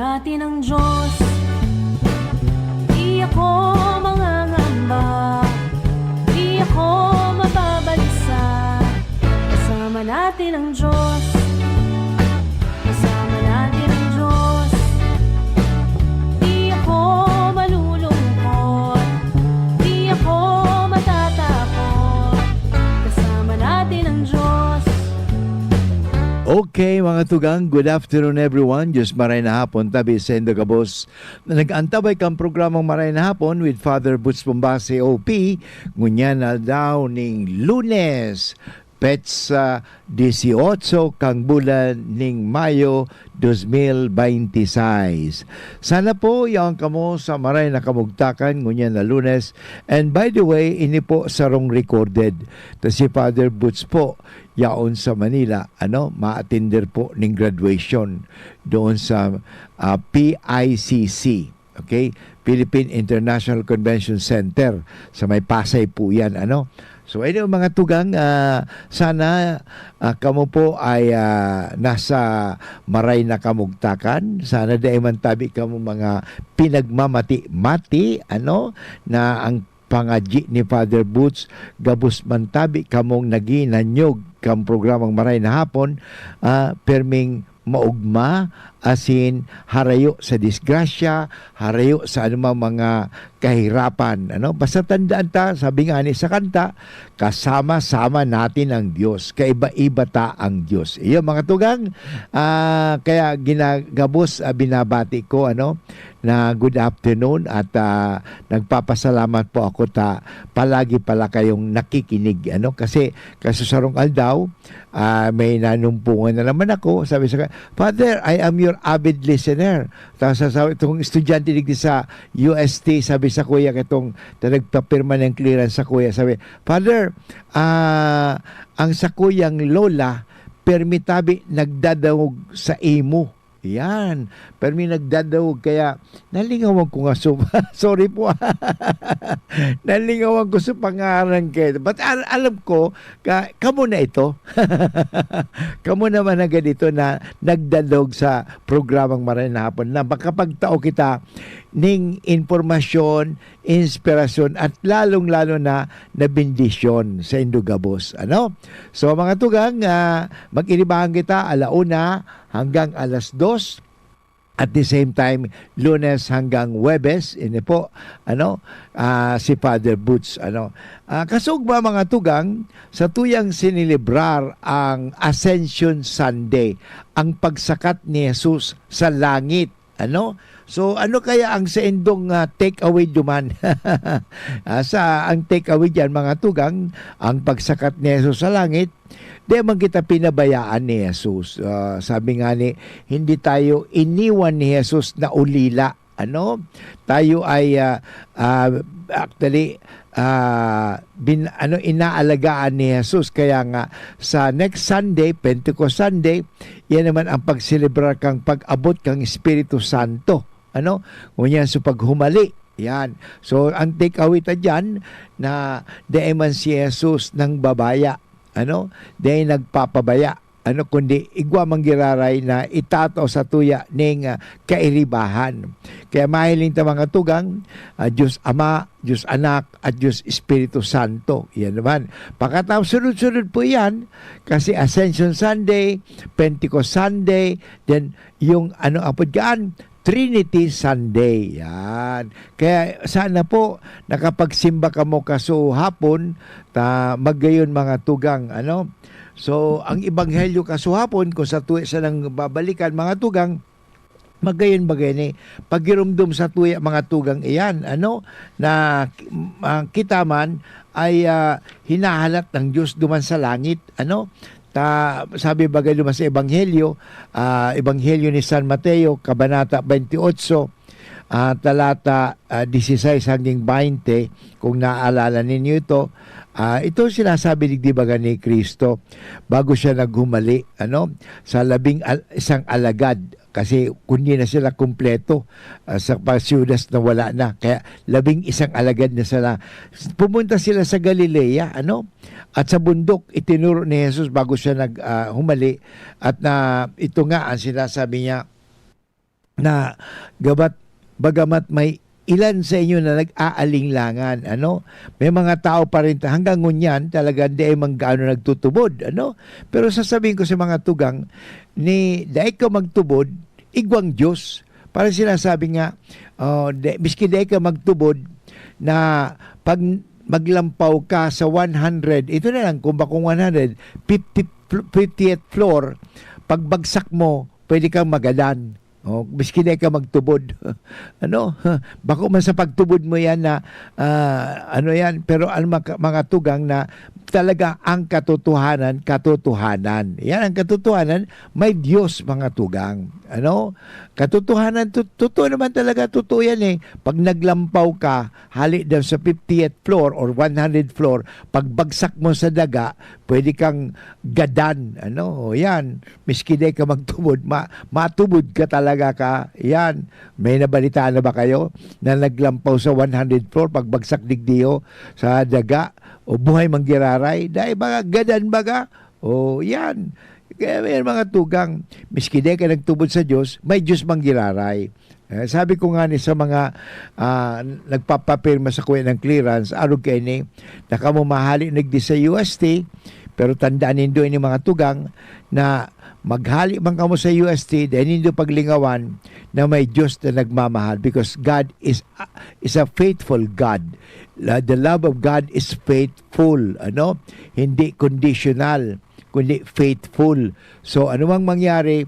natin ang Diyos. Di ako mangangamba, di ako mababalisa. Kasama natin ang Diyos. Kasama natin ang Diyos. Di ako malulungkot, di ako matatakot. Kasama natin ang Diyos. Okay mga tugang, good afternoon everyone. Diyos maray na hapon, tabi sa Indo Kabos. Nag-antabay kang programang maray na hapon with Father Butch Bombase OP. Ngunya na daw ning Lunes, petsa 18 kang bulan ning Mayo 2026. Sana po yang kamo sa maray na kamugtakan ngunya na Lunes. And by the way, ini po sarong recorded. Ta si Father Butch po yaon sa Manila, ma-attender po ning graduation doon sa PICC. Okay? Philippine International Convention Center sa may Pasay po yan, So ayun mga tugang, sana kamo po ay nasa maray na kamugtakan. Sana dahil man tabi kamo mga pinagmamati-mati, na ang pangadji ni Father Butch, gabus man tabi kamong naginanyog kang programang maray na hapon, perming maugma, asin harayo sa disgrasya, harayo sa anumang mga kahirapan. Basta tandaan ta, sabi nga ni sa kanta, kasama-sama natin ang Diyos, kaiba-iba ta ang Diyos. Iyo mga tugang, kaya ginagabos, binabati ko, na good afternoon at nagpapasalamat po ako palagi pala kayong nakikinig, kasi sarong aldaw, may nanumpungan na naman ako, sabi sa Father, I am your avid listener. Tapos sabi, itong estudyante digdi sa UST, sabi sa kuya, itong nagpapirma ng clearance sa kuya, sabi, Father, ang sa kuyang lola, permitabi nagdadawog sa imo. Yan. Pero may nagdadawag, kaya nalingawan ko nga. Sorry po. Nalingawan ko sa pangalan kayo. But alam ko, kamo na ito. Kamo naman agad ito na nagdadawag sa programang maray na hapon na makapagtao kita ning informasyon, inspirasyon at lalong-lalo na bendisyon sa Indugabos. So mga tugang, mag-inibahan kita alauna hanggang alas 2. At the same time, Lunes hanggang Huwebes, ini po, si Father Butch, kasugba mga tugang, sa tuyang sinilibrar ang Ascension Sunday, ang pagsakat ni Jesus sa langit, So ano kaya ang sa indong take away duman? Ang take away diyan mga tugang, ang pagsakat ni Jesus sa langit, di man kita pinabayaan ni Jesus. Sabi nga ni, hindi tayo iniwan ni Jesus na ulila. Tayo ay actually inaalagaan ni Jesus. Kaya nga sa next Sunday, Pentecost Sunday, yan naman ang pagselebrar kang pag-abot kang Espiritu Santo. Ngunyan sa paghumali. Yan. So ang take away ta dyan na daiman si Jesus ng babaya. Dahil nagpapabaya. Kundi igwa manggiraray na itataw sa tuya ning kairibahan. Kaya mahiling ta mga tugang, Diyos Ama, Diyos Anak, at Diyos Espiritu Santo. Yan naman. Pagkatapos sunod-sunod po yan, kasi Ascension Sunday, Pentecost Sunday, then yung apod gaan, Trinity Sunday. Yan. Kaya sana po nakapagsimba ka mo kaso hapon magayon mga tugang. So ang ebanghelyo kaso hapon kung sa tuwi sa nang babalikan mga tugang, magayon bagay ni pagirumdum sa tuya mga tugang iyan na kita man ay hinahalat ng Diyos duman sa langit. Sabi bagay duman sa ebanghelyo, ebanghelyo ni San Mateo kabanata 28, talata 16 hanggang 20, kung naaalala ninyo ito. Ito sinasabi di baga ni Kristo bago siya naghumali sa isang alagad, kasi kundi na sila kumpleto sa Judas na wala na, kaya 11 alagad na sila. Pumunta sila sa Galilea at sa bundok itinuro ni Jesus bago siya naghumali, at ito nga ang sinasabi niya, na bagamat may ilan sa inyo na nag-aalinglangan, may mga tao pa rin hanggang ngunyan talaga di ay gaano nagtutubod, pero sasabihin ko sa mga tugang ni dahil ka magtubod igwang Diyos, para sinasabi nga miski dahil ka magtubod na pag maglampaw ka sa 100, ito na lang kung 50th floor, pagbagsak mo pwede kang magadan. Miski na ka magtubod. Bako man sa pagtubod mo yan na yan, pero mga tugang na talaga ang katotohanan. Yan ang katotohanan, may Diyos mga tugang. Katotohanan, totoo naman talaga, totoo yan eh. Pag naglampaw ka, hali daw sa 50th floor or 100th floor, pagbagsak mo sa daga, pwede kang gadan. Yan. Miski na ka magtubod, matubod ka talaga ka. Yan. May nabalitaan na ba kayo na naglampaw sa 100th floor, pagbagsak digdiyo sa daga, o buhay manggiraray, dahil mga gadan baga, yan. Kaya may mga tugang, miski di ka nagtubod sa Diyos, may Diyos manggiraray. Sabi ko nga ni sa mga nagpapapirma sa kuya ng clearance, arog kayo ni, nakamumahali nagdi sa UST, pero tandaan nindo ini mga tugang na maghali man kamo sa UST, dahil nindo paglingawan na may Diyos na nagmamahal, because God is a faithful God. The love of God is faithful, hindi conditional, kundi faithful. So anumang mangyari,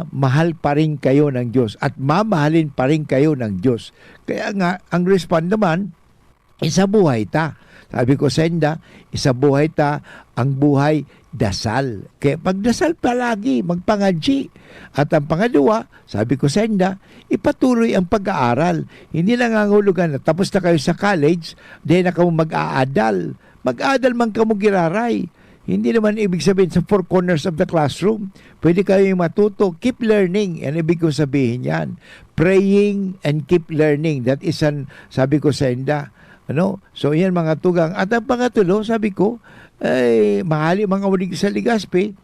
mahal pa rin kayo ng Diyos at mamahalin pa rin kayo ng Diyos. Kaya nga, ang respond naman, isa buhay ta. Sabi ko sa inda, isa buhay ta, ang buhay dasal. Kaya pagdasal palagi, magpangadji. At ang pangalawa, sabi ko sa inda, ipatuloy ang pag-aaral. Hindi lang ang hulugan na tapos na kayo sa college, dahil na kayo mag-aadal. Mag-aadal man kayo giraray. Hindi naman ibig sabihin sa four corners of the classroom. Pwede kayo matuto. Keep learning. Yan ibig ko sabihin yan. Praying and keep learning. That is sabi ko sa inda. So yan mga tugang. At ang pangatulo, sabi ko, ay mahali mga ulig sa Ligaspi.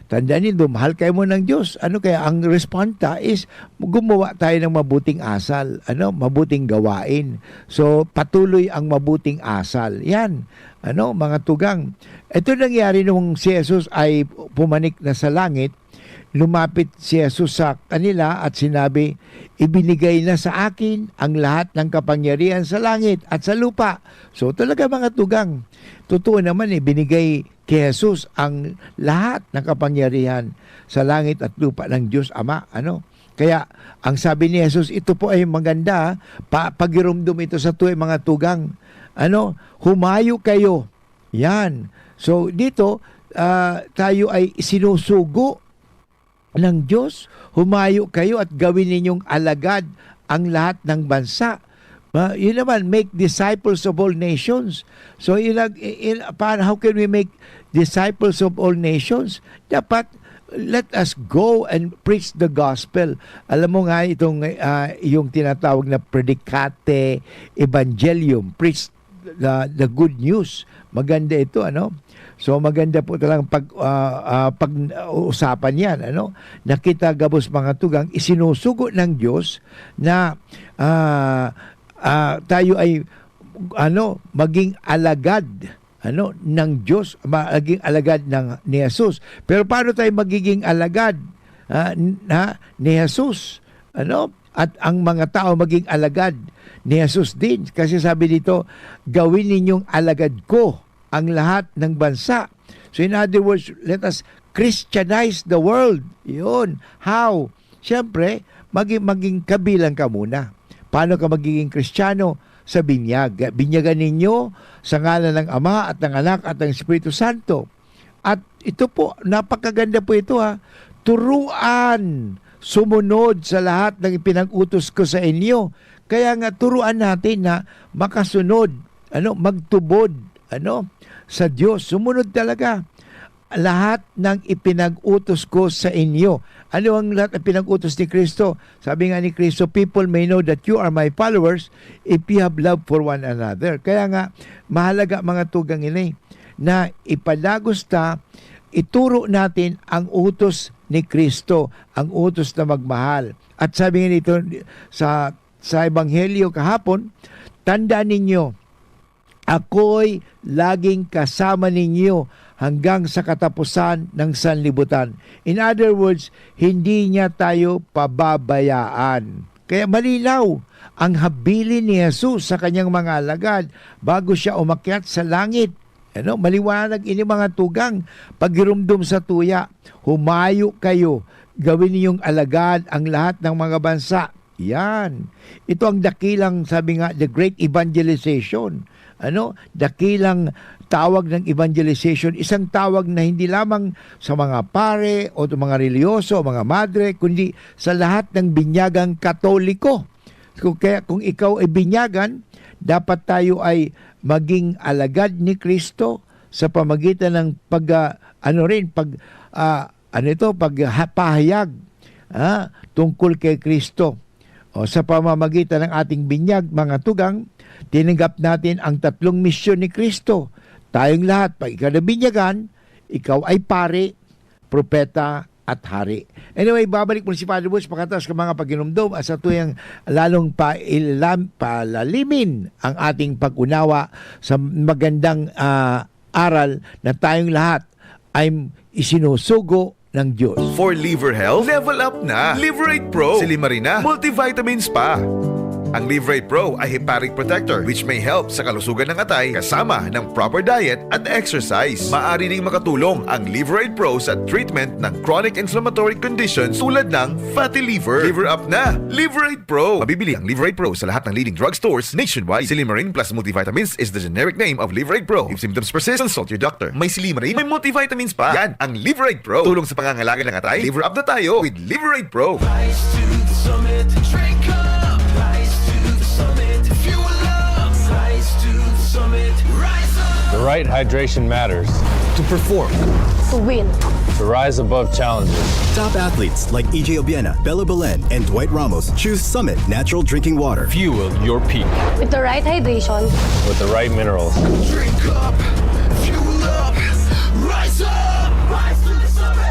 Tandaan niyo, mahal kayo mo ng Diyos. Kaya ang responta is gumawa tayo ng mabuting asal, mabuting gawain. So patuloy ang mabuting asal. Yan, mga tugang. Ito nangyari nung si Jesus ay pumanik na sa langit. Lumapit si Jesus sa kanila at sinabi, ibinigay na sa akin ang lahat ng kapangyarihan sa langit at sa lupa. So talaga mga tugang, totoo naman binigay kay Jesus ang lahat ng kapangyarihan sa langit at lupa ng Diyos Ama. Kaya ang sabi ni Jesus, ito po ay maganda, pagirumdum ito sa tuwi mga tugang. Humayo kayo. Yan. So dito, tayo ay sinusugo ng Diyos, humayo kayo at gawin ninyong alagad ang lahat ng bansa. Yun naman, make disciples of all nations. So, how can we make disciples of all nations? Dapat, let us go and preach the gospel. Alam mo nga, itong yung tinatawag na predicate evangelium, preach the good news. Maganda ito, So maganda po talagang pag-usapan yan. Nakita gabos mga tugang, isinusugo ng Diyos na tayo ay maging alagad ng Diyos, maging alagad ni Jesus. Pero paano tayo magiging alagad ni Jesus? At ang mga tao maging alagad ni Jesus din. Kasi sabi dito, gawin ninyong alagad ko ang lahat ng bansa. So in other words, let us Christianize the world. Yun. How? Siyempre, maging kabilang ka muna. Paano ka magiging Kristiyano? Sa binyag. Binyagan ninyo sa ngalan ng Ama at ng Anak at ng Espiritu Santo. At ito po, napakaganda po ito turuan, sumunod sa lahat ng ipinag-utos ko sa inyo. Kaya nga turuan natin na makasunod, magtubod, sa Diyos. Sumunod talaga. Lahat ng ipinag-utos ko sa inyo. Ano ang lahat ng pinag-utos ni Kristo? Sabi nga ni Kristo, people may know that you are my followers if you have love for one another. Kaya nga, mahalaga mga tugang ini na ipadagos ta ituro natin ang utos ni Kristo, ang utos na magmahal. At sabi nga nito sa Ebanghelyo kahapon, tandaan ninyo, ako'y laging kasama ninyo hanggang sa katapusan ng sanlibutan. In other words, hindi niya tayo pababayaan. Kaya malinaw ang habilin ni Jesus sa kanyang mga alagad bago siya umakyat sa langit. Maliwanag ini mga tugang, paghirumdum sa tuya, humayo kayo, gawin niyong alagad ang lahat ng mga bansa. Yan. Ito ang dakilang, sabi nga, the great evangelization. Dakilang tawag ng evangelization, isang tawag na hindi lamang sa mga pare o mga religyoso o mga madre, kundi sa lahat ng binyagang Katoliko. Kaya kung ikaw ay binyagan, dapat tayo ay maging alagad ni Kristo sa pamagitan ng pagpahayag tungkol kay Kristo. O sa pamamagitan ng ating binyag, mga tugang, tinanggap natin ang 3 misyon ni Kristo. Tayong lahat, pag ikaw na binyagan, ikaw ay pare, propeta, at hari. Anyway, babalik mo si Father Woods pagkatapos ng mga pag-inumdum at sa tuyang lalong palalimin ang ating pag-unawa sa magandang aral na tayong lahat ay isinusugo ng Diyos. For liver health, level up na. Liverate Pro. Silimarina, multivitamins pa. Ang Liverate Pro ay hepatic protector which may help sa kalusugan ng atay kasama ng proper diet at exercise. Maaari ring makatulong ang Liverate Pro sa treatment ng chronic inflammatory conditions tulad ng fatty liver. Liver up na! Liverate Pro! Mabibili ang Liverate Pro sa lahat ng leading drugstores nationwide. Silimarin plus multivitamins is the generic name of Liverate Pro. If symptoms persist, consult your doctor. May Silimarin, may multivitamins pa. Yan ang Liverate Pro. Tulong sa pangangalaga ng atay. Liver up na tayo with Liverate Pro. Rise to the summit, drink up. Rise to the summit, fuel up. Rise to the summit, rise up. The right hydration matters To perform. To win. to rise above challenges. Top athletes like EJ Obiena, Bella Belen, and Dwight Ramos choose Summit Natural Drinking Water. Fuel your peak With the right hydration. with the right minerals. Drink up, fuel up, rise up. Rise to the summit.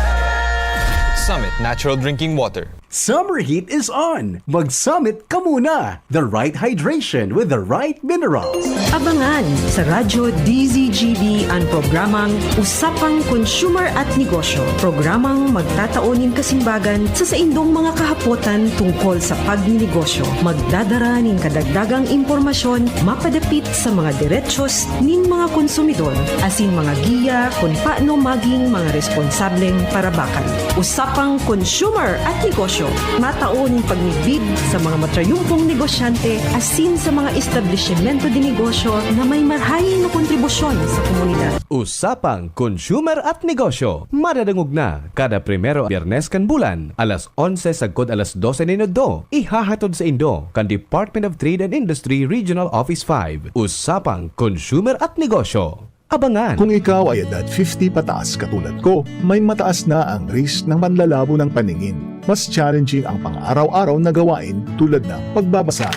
Summit Natural Drinking Water. Summer heat is on! Mag-Summit ka muna! The right hydration with the right minerals. Abangan sa Radyo DZGB ang programang Usapang Consumer at Negosyo. Programang magtataunin kasimbagan sa saindong mga kahapotan tungkol sa pagninegosyo. Magdadara nin kadagdagang impormasyon mapadapit sa mga diretsyon nin mga konsumidor asin mga giya kung paano maging mga responsableng parabakan. Usapang Consumer at Negosyo. Matauning pagnibid sa mga matrayumpong negosyante asin sa mga establishmento de negosyo na may marhayin na kontribusyon sa komunidad. Usapang Consumer at Negosyo. Madadangog na kada primero Biyernes kan bulan, alas 11 sagkod alas 12 minuto. Ihahatod sa Indo kan Department of Trade and Industry Regional Office 5. Usapang Consumer at Negosyo. Abangan! Kung ikaw ay edad 50 pataas katulad ko, may mataas na ang risk ng panlalabo ng paningin. Mas challenging ang pang-araw-araw na gawain tulad ng pagbabasa,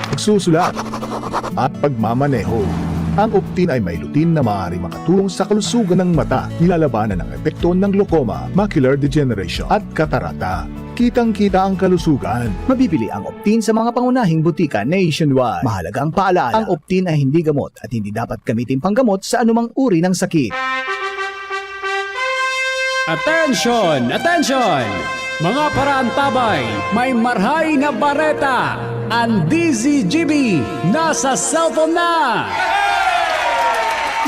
pagsusulat, at pagmamaneho. Ang Optin ay may lutin na maaari makatulong sa kalusugan ng mata, nilalabanan ang epekto ng glaucoma, macular degeneration at katarata. Kitang-kita ang kalusugan. Mabibili ang Optin sa mga pangunahing butika nationwide. Mahalaga ang paalala, ang Optin ay hindi gamot at hindi dapat gamitin panggamot sa anumang uri ng sakit. Attention! Attention! Mga paraantabay, may marhay na bareta! Ang DZGB nasa cellphone na!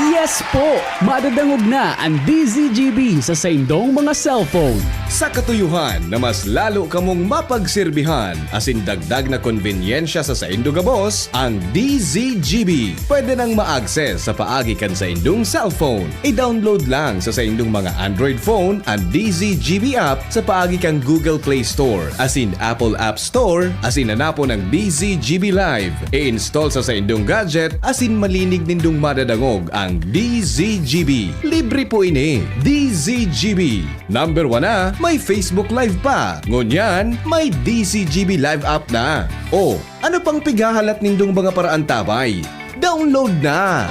Yes po! Madadangog na ang DZGB sa saindong mga cellphone. Sa katuyuhan na mas lalo kamong mapagsilbihan asin dagdag na konbinyensya sa saindong gabos, ang DZGB. Pwede nang ma-access sa paagi kan sa indong cellphone. I-download lang sa saindong mga Android phone ang DZGB app sa paagi kang Google Play Store asin Apple App Store asin hanapo ng DZGB Live. I-install sa saindong gadget asin malinig nindong madadangog ang DZGB. Libre po ini. DZGB. Number 1 na, may Facebook Live pa. Ngunyan, may DZGB Live app na. O, ano pang pigahalat nindong mga paraan tabay? Download na!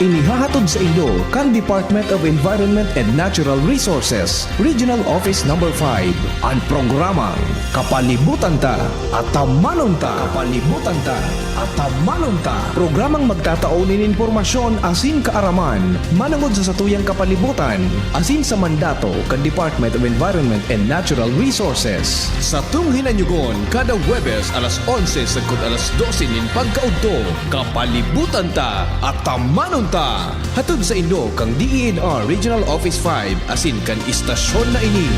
Inihahatod sa inyo kan Department of Environment and Natural Resources, Regional Office Number 5, ang programang Kapalibutan Ta at Tamanon Ta. Kapalibutan Ta at Tamanon Ta. Programang magtataunin informasyon asin kaaraman, manangod sa satuyang kapalibutan, asin sa mandato kan Department of Environment and Natural Resources. Sa tunghinanyugon, kada Huwebes alas 11 sagkod alas 12 nin pagkaudto, Kapalibutan Ta at Tamanon Ta. Hatod sa inyo kang DENR Regional Office 5 asin kan istasyon na ini.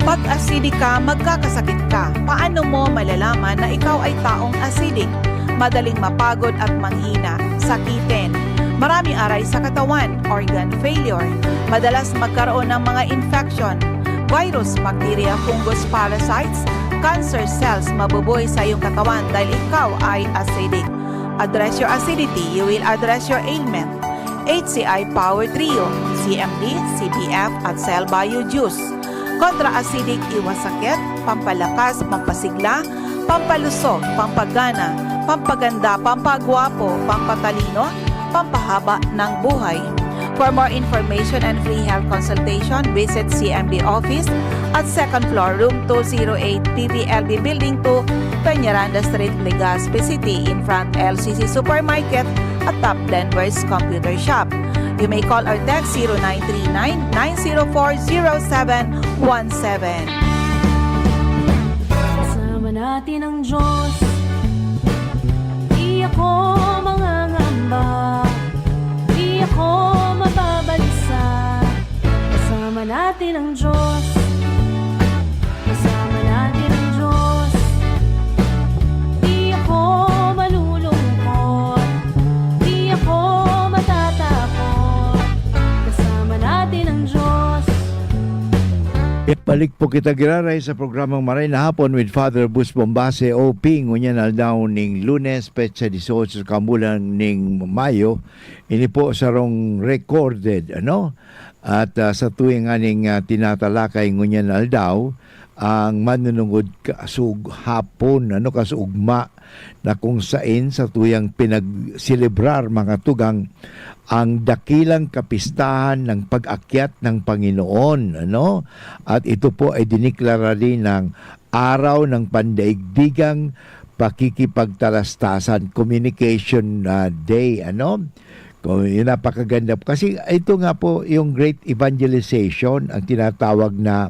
Pag acidic ka, magkakasakit ka. Paano mo malalaman na ikaw ay taong acidic? Madaling mapagod at manghina, sakitin. Maraming aray sa katawan, organ failure. Madalas magkaroon ng mga infection, virus, bacteria, fungus, parasites, cancer cells mabubuhay sa iyong katawan dahil ikaw ay acidic. Address your acidity, you will address your ailment. HCI Power Trio, CMD, CPF at Cell Bio Juice. Kontra-acidic, iwas sakit, pampalakas, pampasigla, pampalusog, pampagana, pampaganda, pampagwapo, pampatalino, pampahaba ng buhay. For more information and free health consultation, visit CMD office at 2nd floor, room 208, PVLB Building 2, Peñaranda Street, Legazpi City, in front LCC Supermarket at Top Denver's Computer Shop. You may call or text 0939-904-0717. Kasama natin ang Diyos, di ako mangangamba, di ako mababalisa. Kasama natin ang Diyos, kasama natin ang Diyos, di ako malulungkot, di ako matatakot. Kasama natin ang Diyos. Balik po kita giraray sa programang Maray na Hapon with Father Bus Bombase o Ping ngunyan aldaw ning Lunes, petsa 18 kamulan ning Mayo. Ini po sa rong recorded, ano? At sa tuwing aning tinatalakay ngunyan aldaw, ang manunungod kasug hapon, ano, kasugma na kung sain sa tuyang pinagsilibrar mga tugang ang dakilang kapistahan ng pag-akyat ng Panginoon, ano? At ito po ay diniklara din ng araw ng pandaigdigang pakikipagtalastasan, communication day, ano? Yun, napakaganda kasi ito nga po yung great evangelization, ang tinatawag na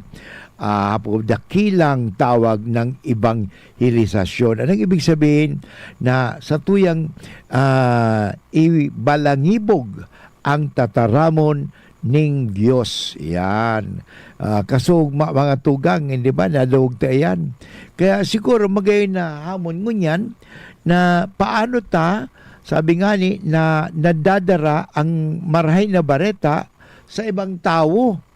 dakilang tawag ng ebanghelisasyon. Anong ibig sabihin? Na sa tuyang ibalangibog ang tataramon ning Diyos. Yan. Kasug mga tugang, hindi ba? Nadawag ta yan. Kaya siguro magayon na hamon ngunyan na paano ta, sabi nga ni, na nadadara ang marahay na bareta sa ibang tao.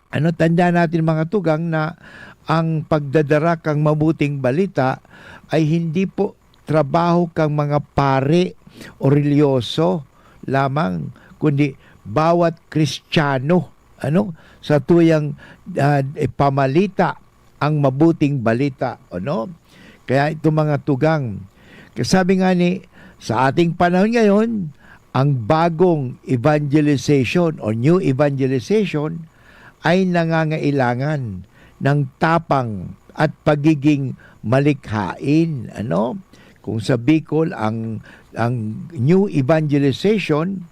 Ano, tanda natin mga tugang na ang pagdadara kang mabuting balita ay hindi po trabaho kang mga pare o religyoso lamang, kundi bawat Kristiyano, ano, sa tuyang pamalita ang mabuting balita, ano? Kaya ito mga tugang, sabi nga ni, sa ating panahon ngayon, ang bagong evangelization o new evangelization ay nangangailangan ng tapang at pagiging malikhain, ano? Kung sa Bicol ang new evangelization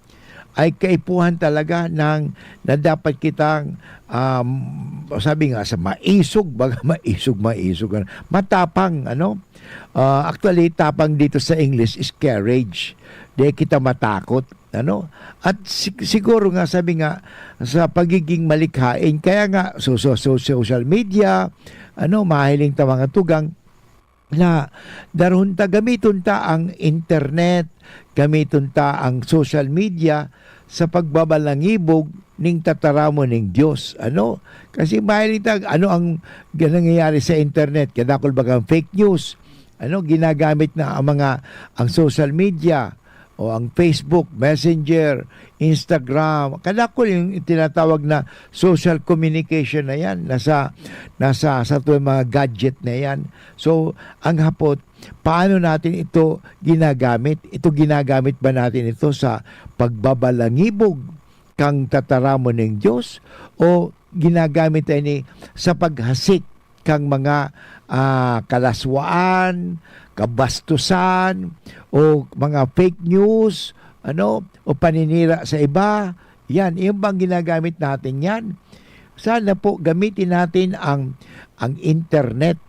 ay kaipuhan talaga ng na dapat kitang sabi nga sa maisog, matapang, ano? Actually tapang dito sa English is courage. Di kita matakot, ano? At siguro nga sabi nga sa pagiging malikhain, kaya nga social media, ano, mahiling ta mga tugang na darun ta gamiton ta ang internet, gamiton ta ang social media sa pagbabalangibog ning tataramo ning Dios, ano? Kasi mahiling ta ano ang nangyayari sa internet, kadakol bagang fake news, ano, ginagamit na ang social media o ang Facebook, Messenger, Instagram. Kadakol yung tinatawag na social communication na yan. Nasa sa tuwing mga gadget na yan. So, ang hapot, paano natin ito ginagamit? Ito ginagamit ba natin ito sa pagbabalangibog kang tataramo ng Diyos? O ginagamit tayo ni sa paghasik kang mga kalaswaan, kabastusan, o mga fake news, o paninira sa iba. Yan, yung bang ginagamit natin yan? Sana po gamitin natin ang internet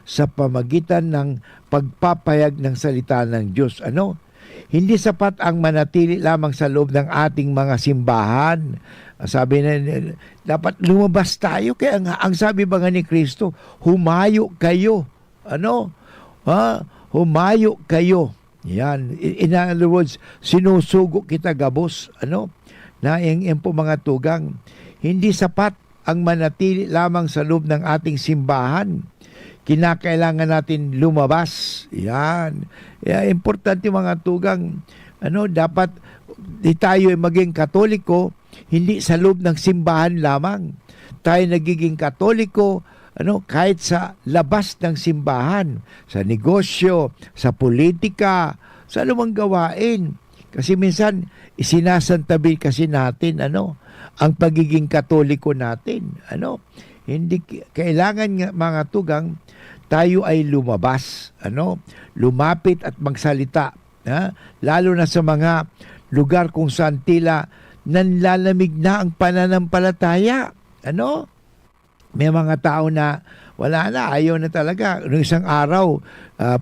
sa pamagitan ng pagpapayag ng salita ng Diyos. Hindi sapat ang manatili lamang sa loob ng ating mga simbahan. Sabi na, dapat lumabas tayo. Kaya ang sabi ba nga ni Kristo, humayo kayo. Humayo kayo. Yan. In other words, sinusugo kita gabos. Na yung po mga tugang, hindi sapat ang manatili lamang sa loob ng ating simbahan. Kinakailangan natin lumabas. Yan. Importante mga tugang, dapat di tayo maging Katoliko, hindi sa loob ng simbahan lamang. Tayo nagiging Katoliko, kahit sa labas ng simbahan, sa negosyo, sa politika, sa anumang gawain. Kasi minsan, isinasantabi kasi natin, ang pagiging Katoliko natin. Hindi kailangan mga tugang, tayo ay lumabas, lumapit at magsalita. Lalo na sa mga lugar kung saan tila nanlalamig na ang pananampalataya. May mga tao na wala na, ayaw na talaga. Noong isang araw,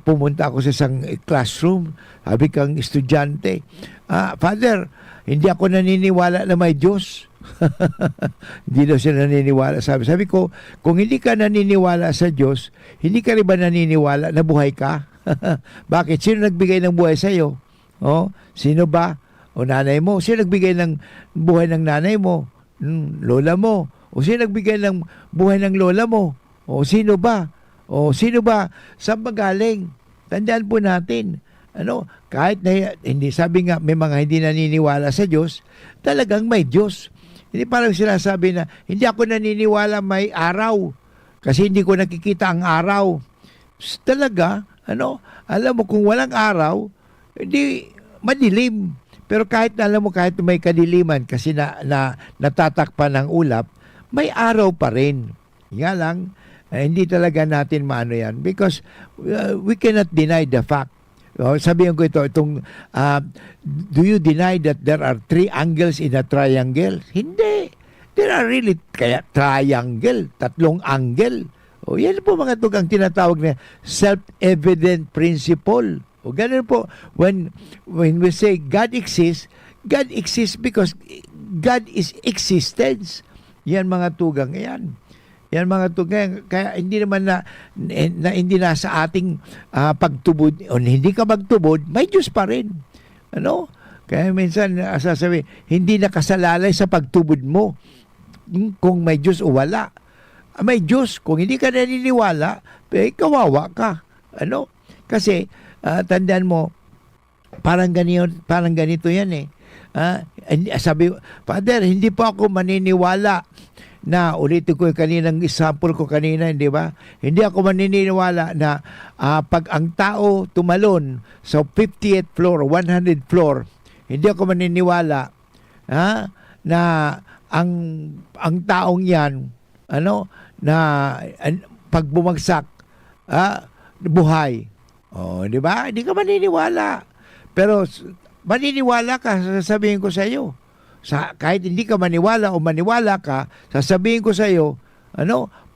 pumunta ako sa isang classroom, sabi kang estudyante, Father, hindi ako naniniwala na may Diyos. Hindi daw siya naniniwala. Sabi ko, kung hindi ka naniniwala sa Diyos, hindi ka rin ba naniniwala na buhay ka? Bakit? Sino nagbigay ng buhay sa iyo? Sino ba? O nanay mo? Sino nagbigay ng buhay ng nanay mo? Lola mo? O sino nagbigay ng buhay ng lola mo? O sino ba? Saan ba galing? Tandaan po natin. Kahit na hindi, sabi nga may mga hindi naniniwala sa Diyos, talagang may Diyos. Hindi parang sinasabi na, hindi ako naniniwala may araw kasi hindi ko nakikita ang araw. Talaga, alam mo kung walang araw, hindi madilim. Pero kahit alam mo, kahit may kadiliman kasi natatakpan ng ulap, may araw pa rin. Nga lang, hindi talaga natin maano yan because we cannot deny the fact. Sabihin ko do you deny that there are 3 angles in a triangle? Hindi. There are really triangle, 3 angle. Yan po mga tugang tinatawag na self-evident principle. Ganun po, when we say God exists because God is existence. Yan mga tugang, yan. Yan mga tugang, kaya hindi naman na hindi na sa ating pagtubod, o hindi ka magtubod, may Diyos pa rin. Kaya minsan sasabi, hindi nakasalalay sa pagtubod mo kung may Diyos o wala. May Diyos, kung hindi ka naniniwala, kawawa ka. Kasi, tandaan mo, parang ganito yan eh. Sabi, Father, hindi pa ako maniniwala na ulitin ko yung kaninang example ko kanina, hindi ba? Hindi ako maniniwala na pag ang tao tumalon sa 50th floor, 100th floor, hindi ako maniniwala na ang taong yan, na pag bumagsak, buhay. Di ba? Hindi ka maniniwala. Pero maniniwala ka, sasabihin ko sa iyo. Kahit hindi ka maniwala o maniwala ka, sasabihin ko sa iyo,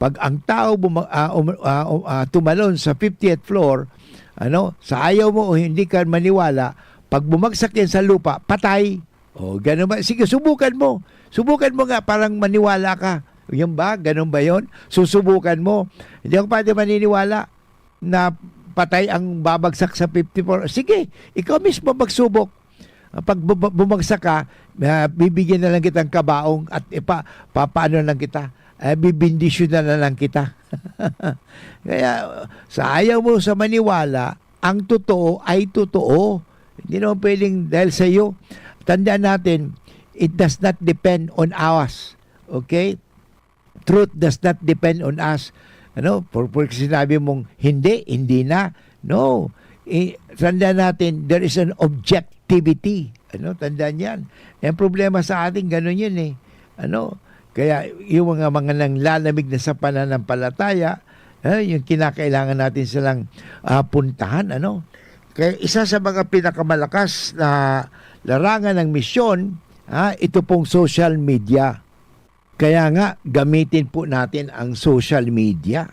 pag ang tao tumalon sa 50th floor, sa ayaw mo o hindi ka maniwala, pag bumagsak yan sa lupa, patay. Ganun ba? Sige, subukan mo. Subukan mo nga, parang maniwala ka. Yan ba? Ganun ba yon? Susubukan mo. Hindi ako pwede maniniwala na patay ang babagsak sa 54. Sige, ikaw mismo magsubok. Pag bumagsak ka, bibigyan na lang kitang kabaong at paano lang kita. Bibindisyon na lang kita. Kaya sa ayaw mo sa maniwala, ang totoo ay totoo. Hindi naman pwedeng dahil sa iyo. tandaan natin, it does not depend on us. Okay? Truth does not depend on us. Ano? For sinabi mong hindi na. No. Tandaan natin, there is an objectivity. Ano? Tandaan yan. Yung problema sa atin, ganun yun eh. Ano? Kaya yung mga nanglalamig na sa pananampalataya, yung kinakailangan natin silang puntahan. Ano? Kaya isa sa mga pinakamalakas na larangan ng misyon, ito pong social media. Kaya nga, gamitin po natin ang social media,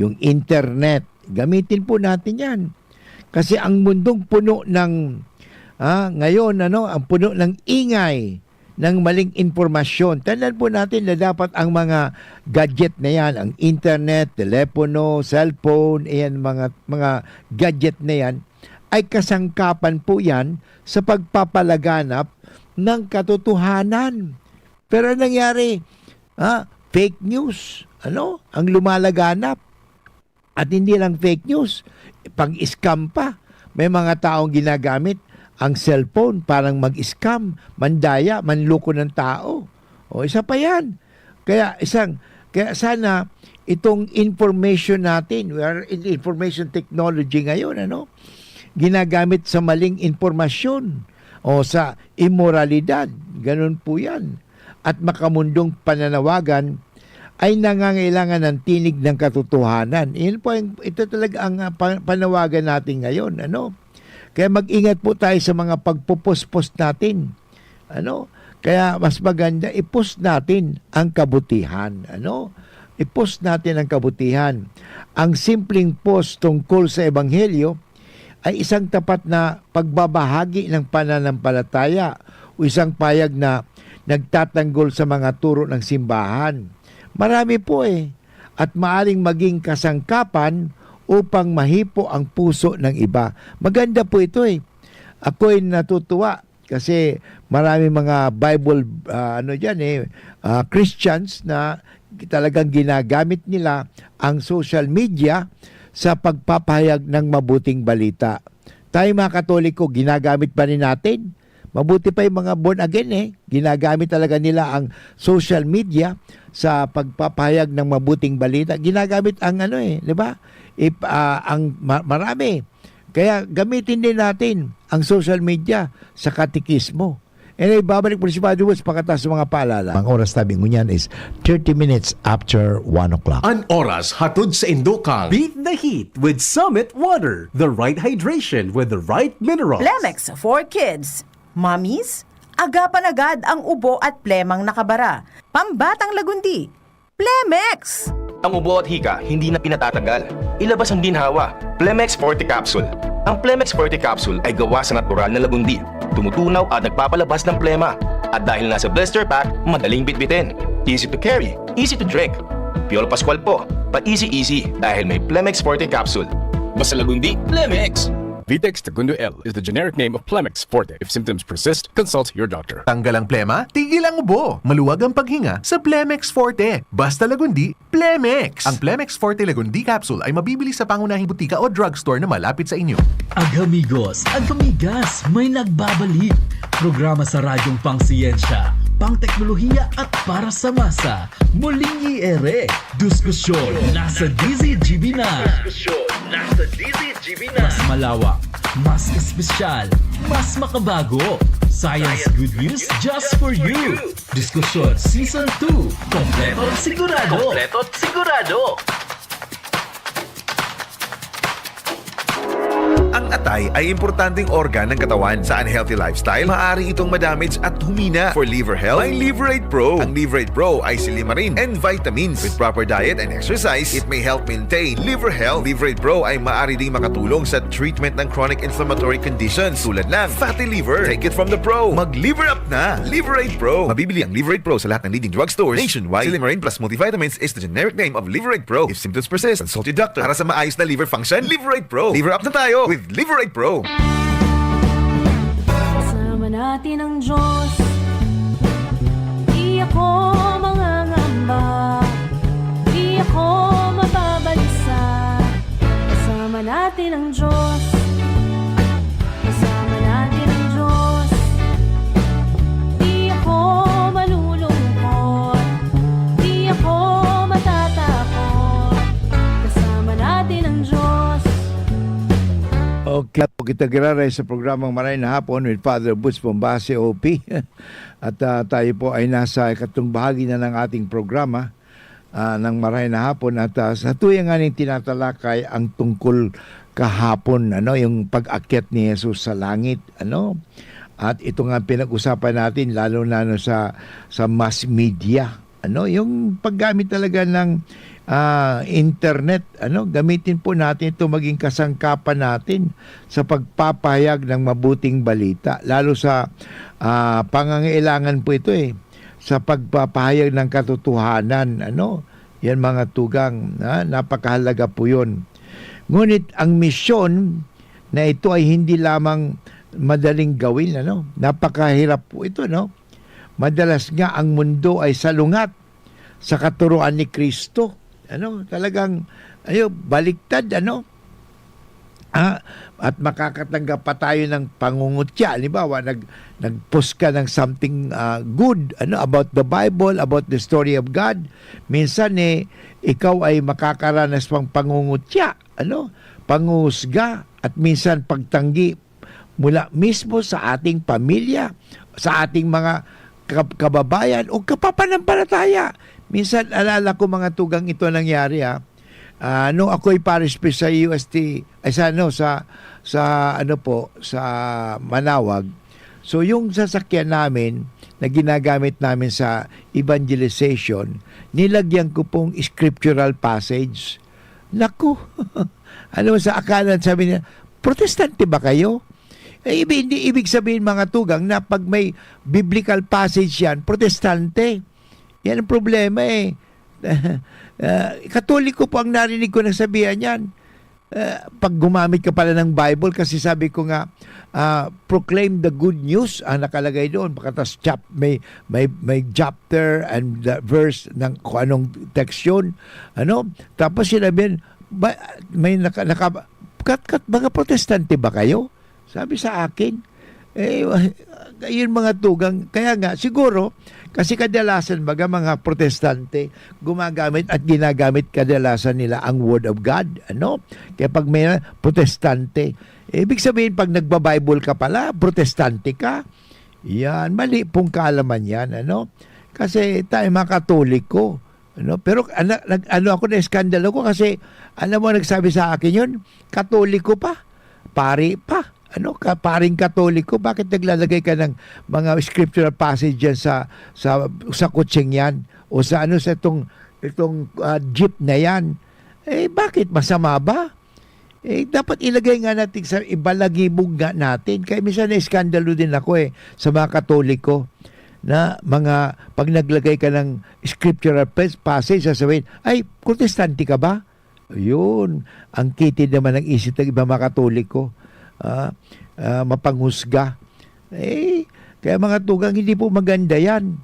yung internet. Gamitin po natin yan. Kasi ang mundong puno ng, ngayon, ang puno ng ingay, ng maling impormasyon. Tandaan po natin na dapat ang mga gadget na yan, ang internet, telepono, cellphone, ayan, mga gadget na yan, ay kasangkapan po yan sa pagpapalaganap ng katotohanan. Pero nangyari, fake news, ang lumalaganap. At hindi lang fake news, pang-scam pa. May mga taong ginagamit ang cellphone parang mag-scam, mandaya, manloko ng tao. O isa pa yan. Kaya sana itong information natin, we are in information technology ngayon, ginagamit sa maling impormasyon o sa immoralidad. Ganun po yan. At makamundong pananawagan ay nangangailangan ng tinig ng katotohanan. Ito talaga ang panawagan natin ngayon. Kaya mag-ingat po tayo sa mga pagpupost-post natin. Kaya mas maganda i-post natin ang kabutihan. I-post natin ang kabutihan. Ang simpleng post tungkol sa Ebanghelyo ay isang tapat na pagbabahagi ng pananampalataya o isang payag na nagtatanggol sa mga turo ng simbahan. Marami po at maaring maging kasangkapan upang mahipo ang puso ng iba. Maganda po ito Ako'y natutuwa kasi marami mga Bible Christians na talagang ginagamit nila ang social media sa pagpapahayag ng mabuting balita. Tayo mga Katoliko, ginagamit pa rin natin. Mabuti pa yung mga born again ginagamit talaga nila ang social media sa pagpapahayag ng mabuting balita. Ginagamit ang di ba? Marami. Kaya gamitin din natin ang social media sa katikismo. Anyway, babalik po si Father Woods pagkatapos sa mga paalala. Ang oras tabi ko niyan is 30 minutes after 1 o'clock. An oras hatod sa Indokang. Beat the heat with Summit Water. The right hydration with the right minerals. Plemex for kids. Mommies, agapan agad ang ubo at plemang nakabara. Pambatang lagundi. Plemex! Ang ubo at hika hindi na pinatatanggal. Ilabas ang ginhawa. Plemex Forte Capsule. Ang Plemex Forte Capsule ay gawa sa natural na lagundi. Tumutunaw at nagpapalabas ng plema. At dahil nasa blister pack, madaling bitbitin. Easy to carry, easy to drink. Piolo Pascual po, pa-easy dahil may Plemex Forte Capsule. Basta lagundi, Plemex! Vitex Segundo L is the generic name of Plemex Forte. If symptoms persist, consult your doctor. Tanggal ang plema, tigil ang ubo. Maluwag ang paghinga sa Plemex Forte. Basta lagundi, Plemex. Ang Plemex Forte Lagundi Capsule ay mabibili sa pangunahing butika o drugstore na malapit sa inyo. Agamigos, agamigas, may nagbabalik. Programa sa radyong pangsiyensya, pangteknolohiya at para sa masa. Muling iere. Diskusyon nasa DZGB na. Mas malawak, mas espesyal, mas makabago. Science good news just for you. Diskusyon Season 2. Kompletong sigurado. Ang atay ay importanteng organ ng katawan. Sa unhealthy lifestyle, maaari itong madamage at humina. For liver health, may Liverate Pro. Ang Liverate Pro ay silimarin and vitamins. With proper diet and exercise, it may help maintain liver health. Liverate Pro ay maaari ding makatulong sa treatment ng chronic inflammatory conditions tulad ng fatty liver. Take it from the pro. Mag-liver up na. Liverate Pro. Mabibili ang Liverate Pro sa lahat ng leading drugstores nationwide. Silimarin plus multivitamins is the generic name of Liverate Pro. If symptoms persist, consult your doctor. Para sa maayos na liver function, Liverate Pro. Liver up na tayo with Liverate Pro. Kasama natin ang Diyos. Di ako mangangamba. Di ako mababalisa. Kasama natin ang Diyos. Kasama natin ang Diyos. Kaya po kita giraray sa programang Maray na Hapon with Father Butch Bombase, OP. At tayo po ay nasa ikatong bahagi na ng ating programa ng Maray na Hapon. At sa tuyang nga tinatalakay ang tungkol kahapon, yung pag-akyat ni Jesus sa langit. At ito nga pinag-usapan natin lalo na sa mass media. Yung paggamit talaga ng internet, gamitin po natin ito maging kasangkapan natin sa pagpapahayag ng mabuting balita, lalo sa pangangailangan po ito sa pagpapahayag ng katotohanan. Yan mga tugang, napakahalaga po yun. Ngunit ang misyon na ito ay hindi lamang madaling gawin, napakahirap po ito, Madalas nga ang mundo ay salungat sa katuruan ni Kristo. Talagang baliktad, at makakatanggap pa tayo ng pangungutya. Halimbawa, nag-post ka ng something good about the Bible, about the story of God. Minsan ikaw ay makakaranas pang pangungutya, panghusga, at minsan pagtanggi mula mismo sa ating pamilya, sa ating mga kababayan o kapapanampalataya. Minsan alala ko mga tugang ito nangyari nung ako'y parish priest sa UST sa Manawag. So yung sasakyan namin na ginagamit namin sa evangelization, nilagyan ko pong scriptural passage. Naku, sa akalan sabi niya, protestante ba kayo? Hindi ibig sabihin mga tugang na pag may biblical passage yan, protestante. Yan ang problema Katoliko po ang narinig ko na sabihan yan. Pag gumamit ka pala ng Bible, kasi sabi ko nga, proclaim the good news, ang nakalagay doon. Pagkatas may chapter and verse ng kung anong text yun. Tapos sinabihan, may mga protestante ba kayo? Sabi sa akin, yun mga tugang. Kaya nga, siguro, kasi kadalasan mga protestante, gumagamit at ginagamit kadalasan nila ang Word of God. Kaya pag may protestante, ibig sabihin pag nagba-Bible ka pala, protestante ka. Yan, mali pong kaalaman yan. Kasi tayo mga Katoliko. Pero ako na iskandalo ko kasi, nagsabi sa akin yun, Katoliko pa, pari pa. Paring Katoliko, bakit naglalagay ka ng mga scriptural passage dyan sa kutseng yan o sa itong jeep na yan? Bakit masama ba? Dapat ilagay nga natin sa ibalagibog nga natin. Kaya minsan na iskandalo din ako sa mga Katoliko na pag naglagay ka ng scriptural passage, sasabihin, ay, protestante ka ba? Yun, ang kitid naman ng isip ng iba mga Katoliko. Mapanghusga. Kaya mga tugang, hindi po maganda yan.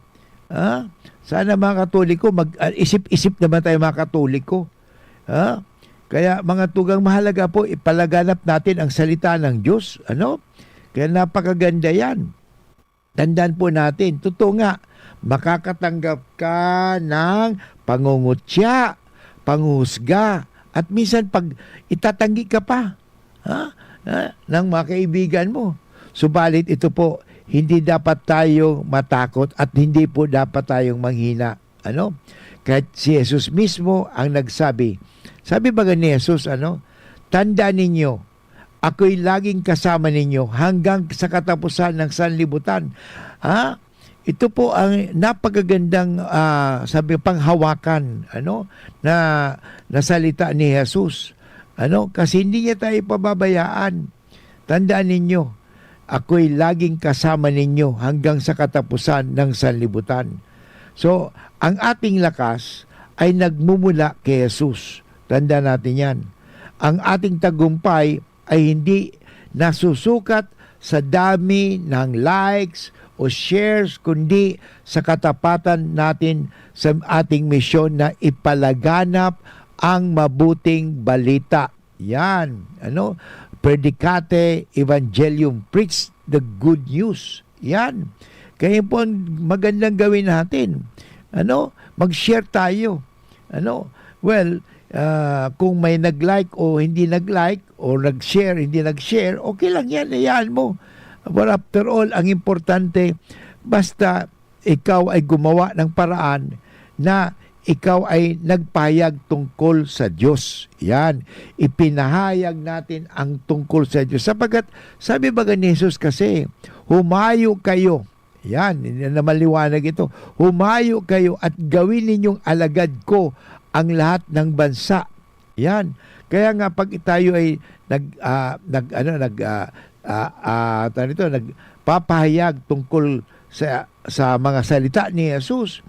Sana mga Katoliko, isip-isip naman tayo mga Katoliko. Kaya mga tugang, mahalaga po, ipalaganap natin ang salita ng Diyos. Kaya napakaganda yan. Tandaan po natin, totoo nga, makakatanggap ka ng pangungutya, panghusga, at minsan pag itatanggi ka pa, ng mga kaibigan mo. Subalit ito po, hindi dapat tayong matakot at hindi po dapat tayong manghina. Kahit si Jesus mismo ang nagsabi. Sabi ba ni Jesus, tandaan ninyo, ako'y laging kasama ninyo hanggang sa katapusan ng sanlibutan. Ito po ang napakagandang panghawakan na salita ni Jesus. Kasi hindi niya tayo pababayaan. Tandaan ninyo, ako'y laging kasama ninyo hanggang sa katapusan ng sanlibutan. So, ang ating lakas ay nagmumula kay Jesus. Tandaan natin yan. Ang ating tagumpay ay hindi nasusukat sa dami ng likes o shares, kundi sa katapatan natin sa ating misyon na ipalaganap ang mabuting balita. Yan. Predicate Evangelium. Preach the good news. Yan. Kaya po ang magandang gawin natin. Mag-share tayo. Well, kung may nag-like o hindi nag-like o nag-share, hindi nag-share, okay lang yan, hayaan mo. But after all, ang importante, basta ikaw ay gumawa ng paraan na ikaw ay nagpahayag tungkol sa Diyos. Yan. Ipinahayag natin ang tungkol sa Diyos. Sapagat, sabi ba ni Jesus kasi, humayo kayo. Yan, na maliwanag ito. Humayo kayo at gawin ninyong alagad ko ang lahat ng bansa. Yan. Kaya nga pag tayo ay nagpapahayag tungkol sa mga salita ni Jesus,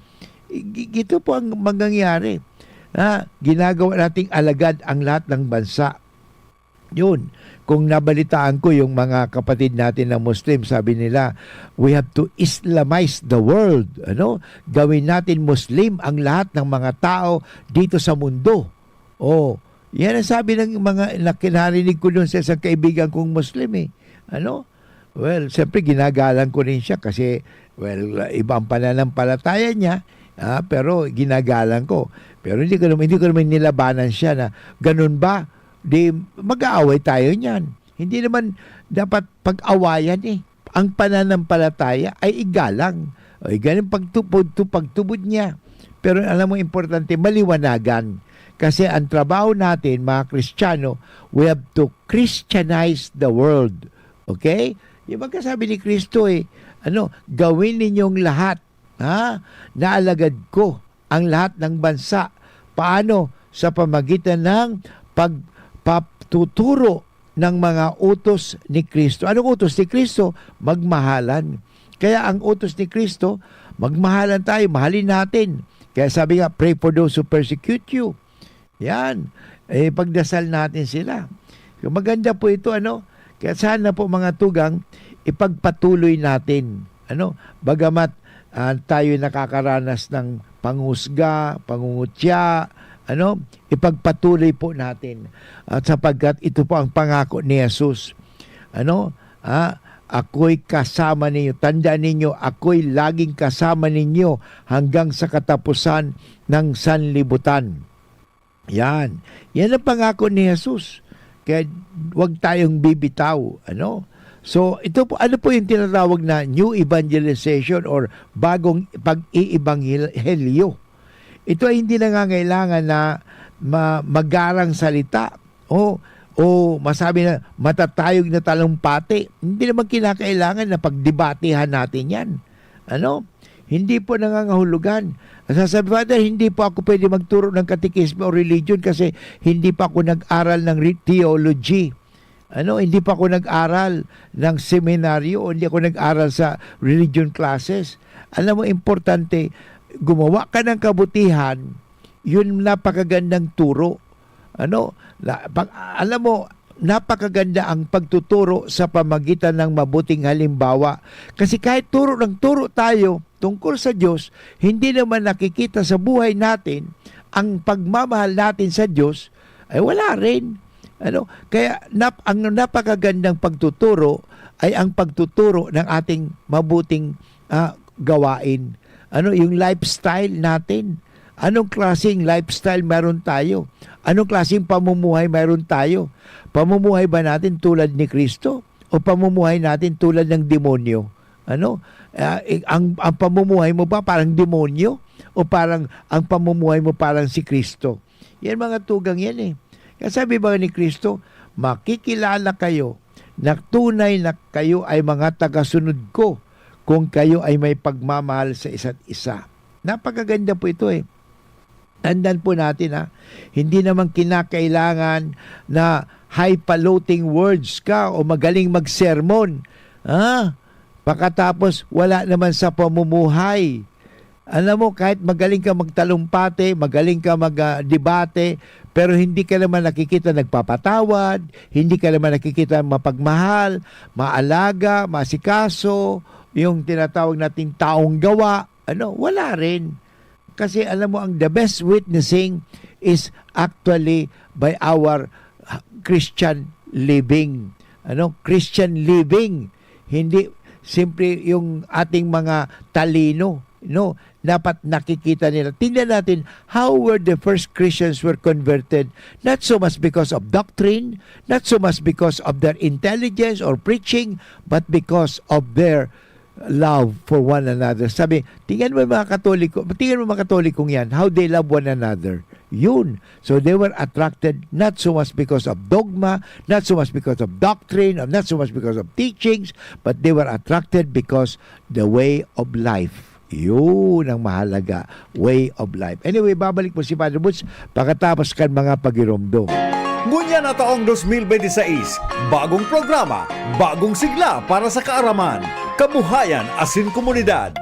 ito po ang mangyayari. Ginagawa nating alagad ang lahat ng bansa. Yun. Kung nabalitaan ko yung mga kapatid natin na Muslim, sabi nila, we have to Islamize the world. Gawin natin Muslim ang lahat ng mga tao dito sa mundo. Yan ang sabi ng mga nakinarinig ko dun sa isang kaibigan kong Muslim eh. Well, siyempre ginagalang ko rin siya kasi, ibang pananampalataya niya, pero ginagalang ko. Pero hindi ko naman nilabanan siya na, ganun ba? Di mag-aaway tayo niyan. Hindi naman dapat pag-awayan eh. Ang pananampalataya ay igalang. Ganun pagtubod niya. Pero alam mo, importante, maliwanagan. Kasi ang trabaho natin, mga Kristiyano, we have to Christianize the world. Okay? Yung magkasabi ni Kristo gawin ninyong lahat, na alagad ko ang lahat ng bansa. Paano? Sa pamagitan ng pagtuturo ng mga utos ni Kristo. Anong utos ni Kristo? Magmahalan. Kaya ang utos ni Kristo, magmahalan tayo, mahalin natin. Kaya sabi nga, pray for those who persecute you. Yan. Pagdasal natin sila. Maganda po ito, Kaya sana po mga tugang, ipagpatuloy natin. Bagamat tayo nakakaranas ng panghusga, pangungutya, ipagpatuloy po natin. At sapagkat ito po ang pangako ni Jesus. Ako'y kasama ninyo. Tandaan ninyo, ako'y laging kasama ninyo hanggang sa katapusan ng sanlibutan. Yan. Yan ang pangako ni Jesus. Kaya huwag tayong bibitaw. So, ito po, ano po yung tinatawag na new evangelization or bagong pag-iibanghelyo? Ito ay hindi nangangailangan na magarang salita o masabi na matatayog na talumpati. Hindi naman kinakailangan na pagdebatehan natin yan. Hindi po nangangahulugan. Sasabi, Father, hindi po ako pwede magturo ng katekismo o religion kasi hindi pa ako nag-aral ng theology. Hindi pa ako nag-aral ng seminaryo o hindi ako nag-aral sa religion classes. Alam mo, importante, gumawa ka ng kabutihan, yun napakagandang turo. Alam mo, napakaganda ang pagtuturo sa pamagitan ng mabuting halimbawa. Kasi kahit turo tayo tungkol sa Diyos, hindi naman nakikita sa buhay natin ang pagmamahal natin sa Diyos, ay wala rin. Kaya ang napakagandang pagtuturo ay ang pagtuturo ng ating mabuting gawain. Yung lifestyle natin. Anong klaseng lifestyle meron tayo? Anong klaseng pamumuhay meron tayo? Pamumuhay ba natin tulad ni Kristo? O pamumuhay natin tulad ng demonyo? Ang pamumuhay mo ba parang demonyo? O parang ang pamumuhay mo parang si Kristo? Yan mga tugang yan eh. Kaya sabi ba ni Kristo, makikilala kayo na tunay na kayo ay mga tagasunod ko kung kayo ay may pagmamahal sa isa't isa. Napakaganda po ito eh. Tandaan po natin hindi naman kinakailangan na highfalutin words ka o magaling magsermon. Pagkatapos wala naman sa pamumuhay. Alam mo, kahit magaling ka magtalumpate, magaling ka magdebate, pero hindi ka naman nakikita nagpapatawad, hindi ka naman nakikita mapagmahal, maalaga, masikaso, yung tinatawag nating taong gawa, wala rin. Kasi alam mo, ang the best witnessing is actually by our Christian living. Christian living. Hindi simply yung ating mga talino. dapat nakikita nila. Tingnan natin how were the first Christians were converted, not so much because of doctrine, not so much because of their intelligence or preaching, but because of their love for one another. Sabi, tingnan mo mga Katolikong yan, how they love one another. Yun. So they were attracted not so much because of dogma, not so much because of doctrine, or not so much because of teachings, but they were attracted because the way of life. Yun ang mahalaga, way of life. Anyway, babalik po si Father Butch pagkatapos kan mga pagiromdom. Ngunya na taong 2026, bagong programa, bagong sigla para sa kaaraman, kabuhayan asin komunidad.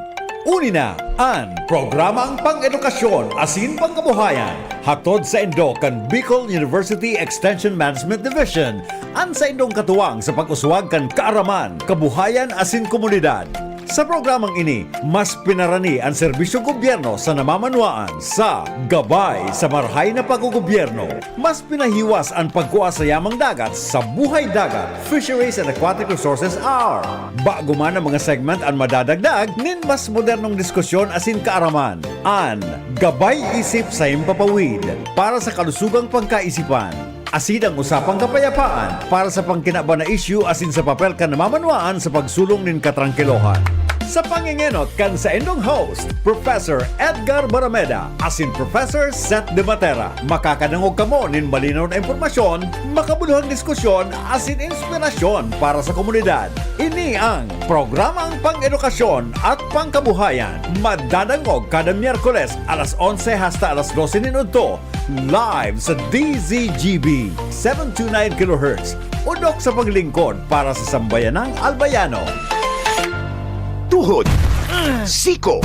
Uni na ang programang pang-edukasyon asin pangkabuhayan hatod sa Indo kan Bicol University Extension Management Division an sa Indong katuwang sa pag-uswag kan kaaraman, kabuhayan asin komunidad. Sa programang ini, mas pinarani ang serbisyong gobyerno sa namamanuaan sa gabay sa marhay na paggogobyerno. Mas pinahiwas ang pagkuha sa yamang dagat sa Buhay Dagat, Fisheries and Aquatic Resources Hour. Bago man ang mga segment ang madadagdag, nin mas modernong diskusyon asin kaaraman. An Gabay Isip sa Impapawid para sa kalusugang pangkaisipan. Asin ang usapang kapayapaan para sa pangkinaba na issue asin sa papel kan namamanuaan sa pagsulong nin katrangkilohan. Sa pangingenot kan sa inyong host, Professor Edgar Barameda asin Professor Seth De Matera. Makakanangog kamo nin malinaw na impormasyon, makabuluhang diskusyon asin inspirasyon para sa komunidad. Ini ang programang pang-edukasyon at pangkabuhayan. Madadangog kada Miyerkules alas 11 hasta alas 12 minuto. Live sa DZGB 729 kHz. Udok sa paglingkod para sa sambayanang albayano. Tuhod, siko,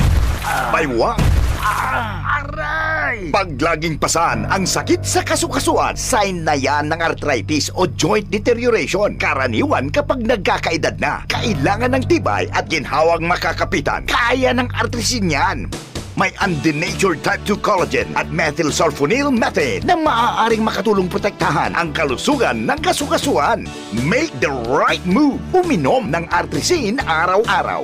baywang, aray! Paglaging pasan ang sakit sa kasukasuan, sign na yan ng arthritis o joint deterioration. Karaniwan kapag nagkakaedad na, kailangan ng tibay at ginhawang makakapitan. Kaya ng artrisin yan. May undenatured type 2 collagen at methylsulfonyl methane na maaaring makatulong protektahan ang kalusugan ng kasukasuan. Make the right move. Uminom ng artrisin araw-araw.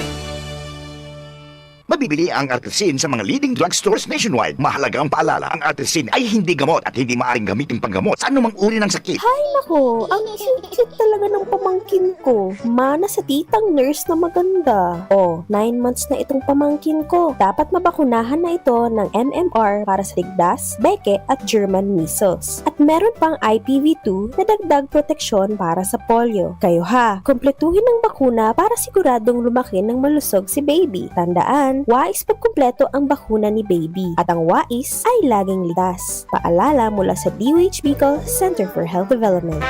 Mabibili ang artrisin sa mga leading drugstores nationwide. Mahalagang paalala, ang artrisin ay hindi gamot at hindi maaaring gamitin panggamot sa anumang uri ng sakit. Hay nako, ang cute talaga ng pamangkin ko. Mana sa titang nurse na maganda. 9 months na itong pamangkin ko. Dapat mabakunahan na ito ng MMR para sa ligdas, beke at German measles. At meron pang IPV2 na dagdag proteksyon para sa polio. Kayo ha, kumpletuhin ang bakuna para siguradong lumaki ng malusog si baby. Tandaan, wais pagkumpleto ang bakuna ni baby at ang wais ay laging ligtas. Paalala mula sa DOH Bicol Center for Health Development.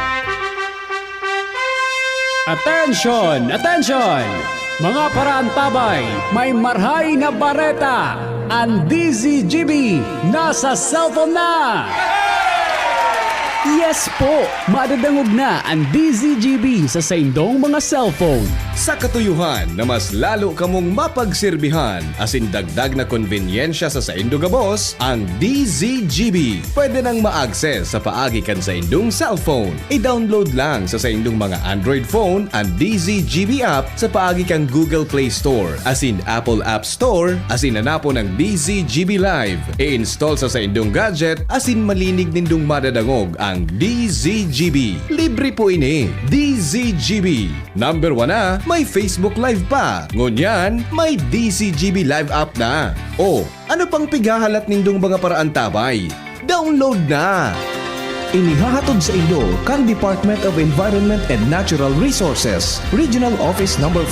Attention! Attention! Mga parantabay, may marhay na bareta! Ang DZGB nasa cellphone na! Yes po! Madadangog na ang DZGB sa saindong mga cellphone. Sa katuyuhan na mas lalo kamong mapagserbihan asin dagdag na konbinyensya sa saindo gabos, ang DZGB pwede nang ma-access sa paagi kan sa indong cellphone. I-download lang sa saindong mga Android phone ang DZGB app sa paagi kang Google Play Store asin Apple App Store asin hanapo ng DZGB Live. I-install sa saindong gadget asin malinig nindong madadangog ang DZGB. Libre po ini. DZGB. Number 1 na, may Facebook Live pa. Ngunyan, may DZGB Live app na. O, ano pang pighahalat nindong mga paraan tabay? Download na! Inihahatod sa Indo kang Department of Environment and Natural Resources, Regional Office No. 5,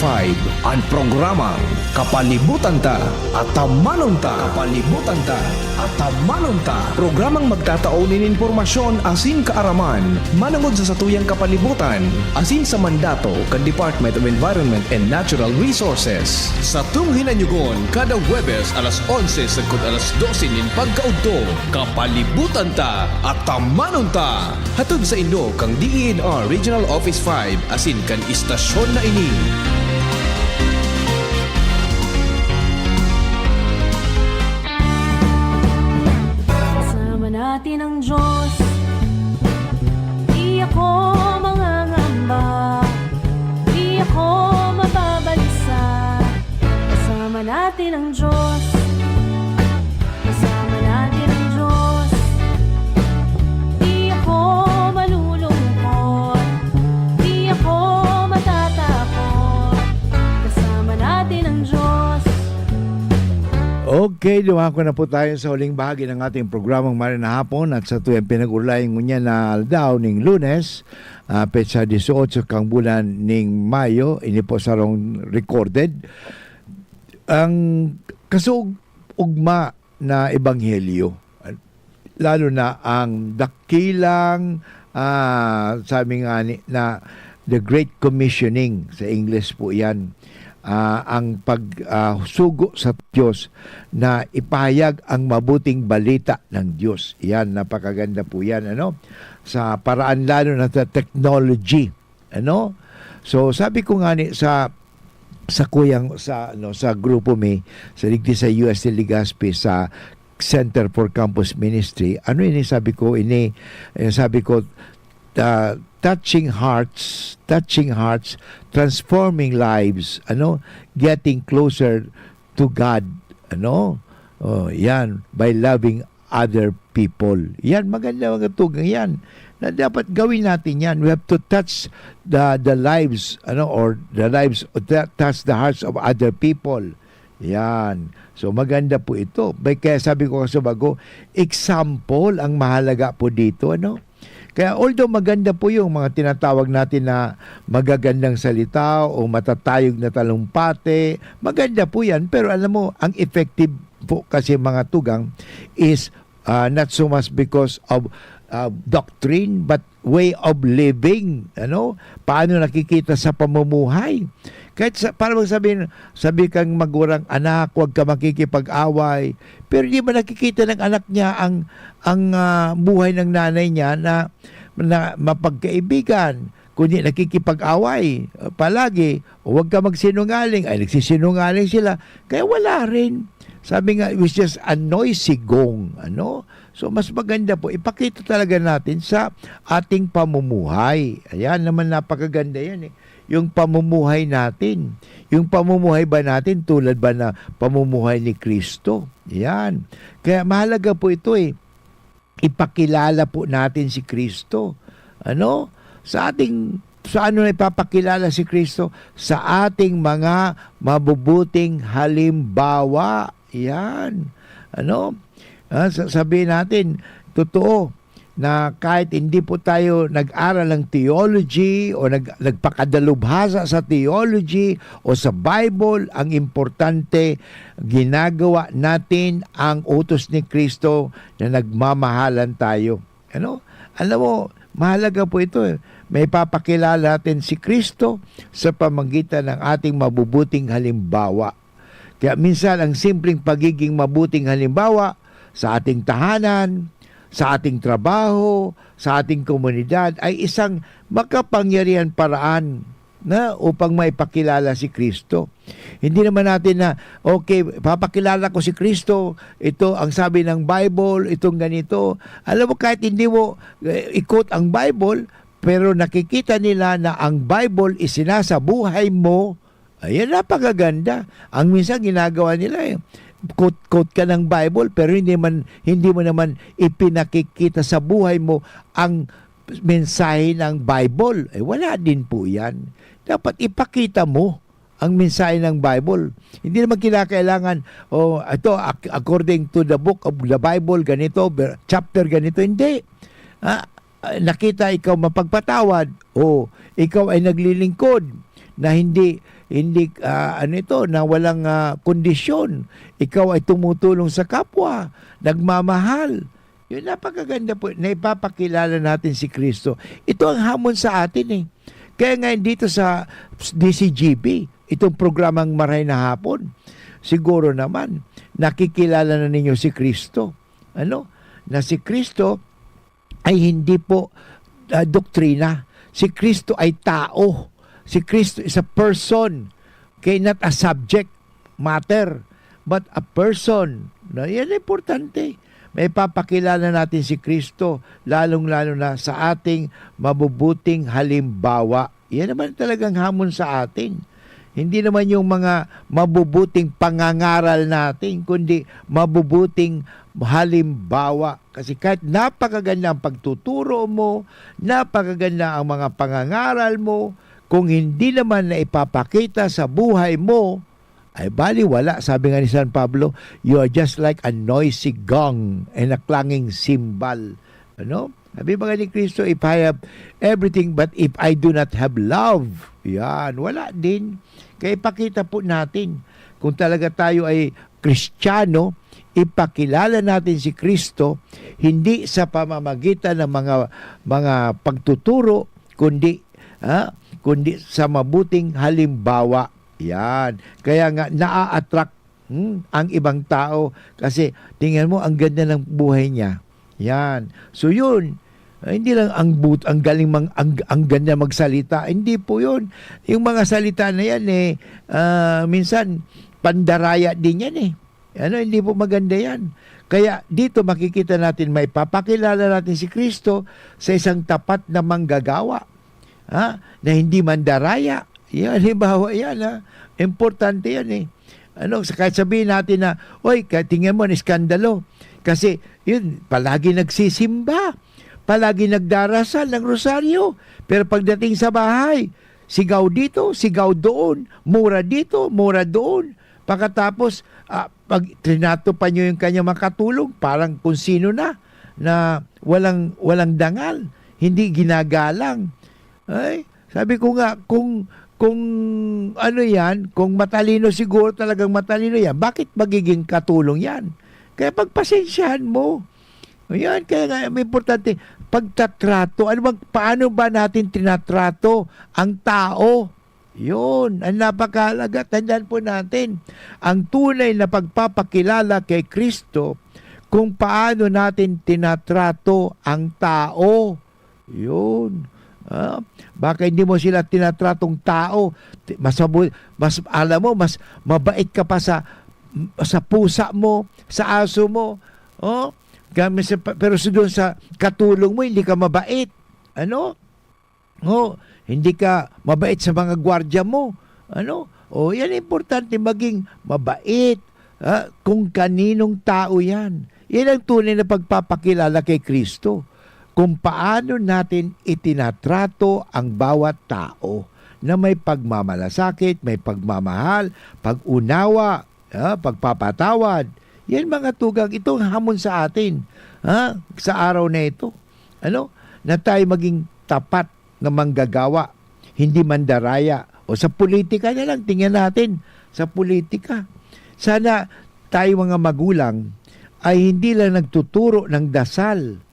ang programang Kapalibutan Ta at Tamanon Ta. Kapalibutan Ta at Tamanon Ta. Programang magtataunin informasyon asin kaaraman, manangod sa satuyang kapalibutan, asin sa mandato kan Department of Environment and Natural Resources. Sa tunghinanyugon, kada Huwebes alas 11 sagkod alas 12 nin pagkaudto, Kapalibutan Ta at Tamanon Ta. Hatod sa Indo kang DENR Regional Office 5 asin kan istasyon na ini. Kasama natin ang Diyos. Di ako mangangamba, di ako mababalisa. Kasama natin ang Diyos. Okay, dumako na po tayo sa huling bahagi ng ating programang Marina Hapon at sa tuyang pinag-ulayan niya na daw ning Lunes, petsa 18 kang bulan ning Mayo, ini po sarong recorded. Ang kasugma na ebanghelyo, lalo na ang dakilang sabi nga na the Great Commissioning, sa English po yan, ang pagsugo sa Diyos na ipahayag ang mabuting balita ng Diyos. Yan, napakaganda po yan, sa paraan lalo na sa technology, So sabi ko nga sa grupo mi sa ligdi sa UST Legazpi sa Center for Campus Ministry, sabi ko touching hearts, transforming lives, getting closer to God, yan, by loving other people. Yan, maganda mga tugang yan, na dapat gawin natin yan. We have to touch the lives, touch the hearts of other people. Yan. So maganda po ito. Kaya sabi ko sa bago, example ang mahalaga po dito, Kaya although maganda po yung mga tinatawag natin na magagandang salita o matatayog na talumpate, maganda po yan. Pero alam mo, ang effective po kasi mga tugang is not so much because of doctrine but way of living. Paano nakikita sa pamumuhay. Kahit para sabi kang magurang, anak, huwag ka makikipag-away. Pero di ba nakikita ng anak niya ang buhay ng nanay niya na mapagkaibigan, kundi nakikipag-away palagi, huwag ka magsinungaling, ay nagsisinungaling sila, kaya wala rin. Sabi nga, it was just a noisy gong, So mas maganda po, ipakita talaga natin sa ating pamumuhay. Ayan naman, napakaganda yan yung pamumuhay natin. Yung pamumuhay ba natin tulad ba na pamumuhay ni Kristo? Yan. Kaya mahalaga po ito ipakilala po natin si Kristo. Sa ano na ipapakilala si Kristo? Sa ating mga mabubuting halimbawa. Yan. Sabihin natin, totoo, na kahit hindi po tayo nag-aral ng theology o nagpakadalubhasa sa theology o sa Bible, ang importante, ginagawa natin ang utos ni Kristo na nagmamahalan tayo. Alam mo, mahalaga po ito. May papakilala natin si Kristo sa pamamagitan ng ating mabubuting halimbawa. Kaya minsan ang simpleng pagiging mabuting halimbawa sa ating tahanan, sa ating trabaho, sa ating komunidad ay isang makapangyarihan paraan na upang maipakilala si Kristo. Hindi naman natin na, okay, papakilala ko si Kristo, ito ang sabi ng Bible, itong ganito. Alam mo, kahit hindi mo i-quote ang Bible, pero nakikita nila na ang Bible isinasa buhay mo, ayan, napakaganda. Ang minsan ginagawa nila quote ka ng Bible pero hindi mo naman ipinakikita sa buhay mo ang mensahe ng Bible. Wala din po yan. Dapat ipakita mo ang mensahe ng Bible. Hindi naman kinakailangan, ito, according to the book of the Bible, ganito, chapter ganito. Hindi. Nakita ikaw mapagpatawad, ikaw ay naglilingkod na hindi na walang kondisyon. Ikaw ay tumutulong sa kapwa, nagmamahal. Yun, napakaganda po na ipapakilala natin si Kristo. Ito ang hamon sa atin Kaya ngayon dito sa DCGB, itong programang Maray na Hapon, siguro naman nakikilala na ninyo si Kristo. Na si Kristo ay hindi po doktrina. Si Kristo ay tao. Si Kristo is a person. Okay, not a subject matter, but a person. Yan importante. May papakilala natin si Kristo, lalong-lalo na sa ating mabubuting halimbawa. Yan naman talagang hamon sa atin. Hindi naman yung mga mabubuting pangangaral natin, kundi mabubuting halimbawa. Kasi kahit napakaganda ang pagtuturo mo, napakaganda ang mga pangangaral mo, kung hindi naman na ipapakita sa buhay mo, ay baliwala. Sabi nga ni San Pablo, you are just like a noisy gong and a clanging cymbal. Ano? Sabi ba ni Kristo, if I have everything but if I do not have love, yan, wala din. Kaya ipakita po natin, kung talaga tayo ay Kristiyano, ipakilala natin si Kristo, hindi sa pamamagitan ng mga pagtuturo, kundi sa mabuting halimbawa. Yan. Kaya nga, naa-attract ang ibang tao kasi tingnan mo, ang ganda ng buhay niya. Yan. So yun, hindi lang ang galing ang ganda magsalita. Hindi po yun. Yung mga salita na yan minsan pandaraya din yan hindi po maganda yan. Kaya dito makikita natin, may papakilala natin si Kristo sa isang tapat na manggagawa. Na hindi mandaraya. Yan, halimbawa yan. Importante yan kahit sabihin natin na, oy, tingnan mo, iskandalo. Kasi yun, palagi nagsisimba. Palagi nagdarasal ng rosaryo. Pero pagdating sa bahay, sigaw dito, sigaw doon, mura dito, mura doon. Pagkatapos, pag trinato pa nyo yung kanyang makatulong, parang kung sino na walang dangal, hindi ginagalang. Ay, sabi ko nga, kung ano yan, kung matalino siguro, talagang matalino yan, bakit magiging katulong yan? Kaya pagpasensyahan mo. Ayan, kaya nga, may importante, pagtatrato. Paano ba natin tinatrato ang tao? Yun, ang napakahalaga. Tandaan po natin, ang tunay na pagpapakilala kay Kristo, kung paano natin tinatrato ang tao. Yun. Baka hindi mo sila tinatratong tao. Mas alam mo, mas mabait ka pa sa pusa mo, sa aso mo. Pero doon sa katulong mo, hindi ka mabait. Hindi ka mabait sa mga gwardiya mo. Yan importante, maging mabait. Kung kaninong tao yan. Yan ang tunay na pagpapakilala kay Kristo. Kung paano natin itinatrato ang bawat tao na may pagmamalasakit, may pagmamahal, pag-unawa, pagpapatawad. Yan mga tugang, itong hamon sa atin sa araw na ito. Na tayo maging tapat na manggagawa, hindi mandaraya. O sa politika na lang, tingnan natin sa politika. Sana tayo mga magulang ay hindi lang nagtuturo ng dasal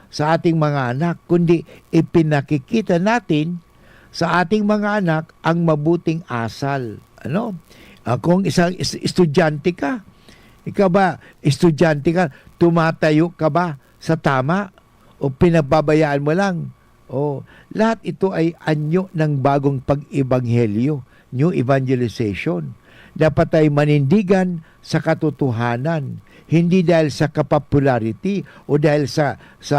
sa ating mga anak, kundi ipinakikita natin sa ating mga anak ang mabuting asal. Kung isang estudyante ka, ikaw ba, estudyante ka, tumatayo ka ba sa tama? O pinababayaan mo lang? Lahat ito ay anyo ng bagong pag-ebanghelyo, new evangelization. Dapat ay manindigan sa katotohanan, hindi dahil sa kapopularity o dahil sa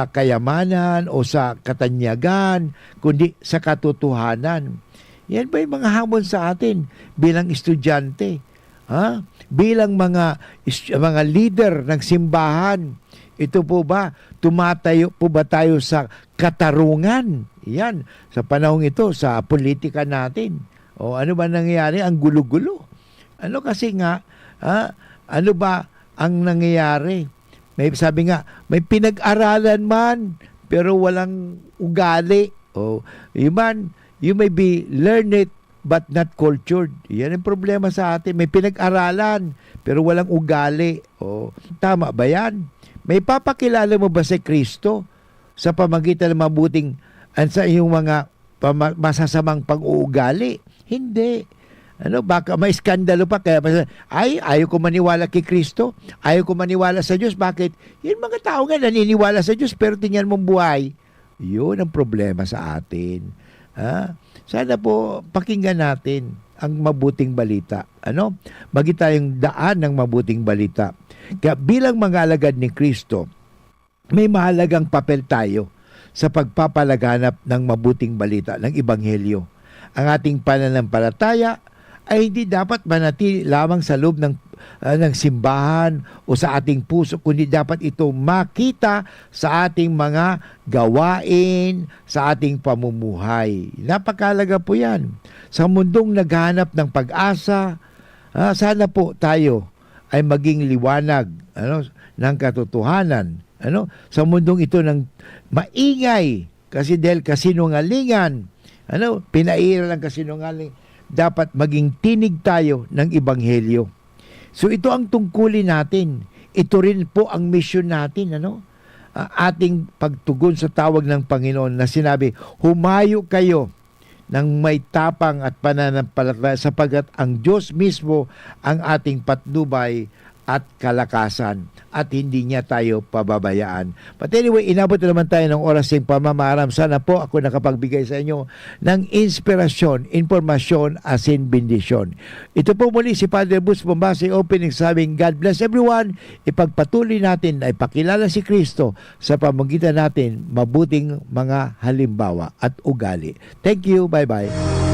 kayamanan o sa katanyagan, kundi sa katotohanan. Yan ba yung mga hamon sa atin bilang estudyante? Bilang mga leader ng simbahan, ito po ba, tumatayo po ba tayo sa katarungan? Yan, sa panahong ito, sa politika natin. O ano ba nangyayari? Ang gulo-gulo. Kasi nga, ano ba ang nangyayari? Sabi nga, may pinag-aralan man, pero walang ugali. You may be learned but not cultured. Yan ang problema sa atin. May pinag-aralan, pero walang ugali. Tama ba yan? May papakilala mo ba si Kristo sa pamagitan ng mabuting sa iyong mga masasamang pag-uugali? Hindi. Baka may skandalo pa, kaya ayaw ko maniwala kay Kristo, ayaw ko maniwala sa Diyos. Bakit? Yung mga tao nga naniniwala sa Diyos, pero tingnan mong buhay. Yun ang problema sa atin. Sana po pakinggan natin ang mabuting balita. Bagi tayong daan ng mabuting balita. Kaya bilang mga alagad ni Kristo, may mahalagang papel tayo sa pagpapalaganap ng mabuting balita, ng Ebanghelyo. Ang ating pananampalataya ay hindi dapat manatili lamang sa loob ng simbahan o sa ating puso, kundi dapat ito makita sa ating mga gawain, sa ating pamumuhay. Napakahalaga po yan. Sa mundong naghahanap ng pag-asa, Sana po tayo ay maging liwanag ng katotohanan sa mundong ito ng maingay kasi dahil kasinungalingan pinaira ng kasinungaling, dapat maging tinig tayo ng ebanghelyo. So ito ang tungkulin natin. Ito rin po ang mission natin, ating pagtugon sa tawag ng Panginoon na sinabi, humayo kayo ng may tapang at pananampalataya sapagat ang Diyos mismo ang ating patnubay at kalakasan at hindi niya tayo pababayaan. But anyway, inabot na naman tayo ng oras ng pamamaram. Sana po ako nakapagbigay sa inyo ng inspirasyon, informasyon, asin bendisyon. Ito po muli si Father Bus Bombase opening sabing, God bless everyone. Ipagpatuloy natin na ipakilala si Kristo sa pamamagitan natin mabuting mga halimbawa at ugali. Thank you. Bye-bye.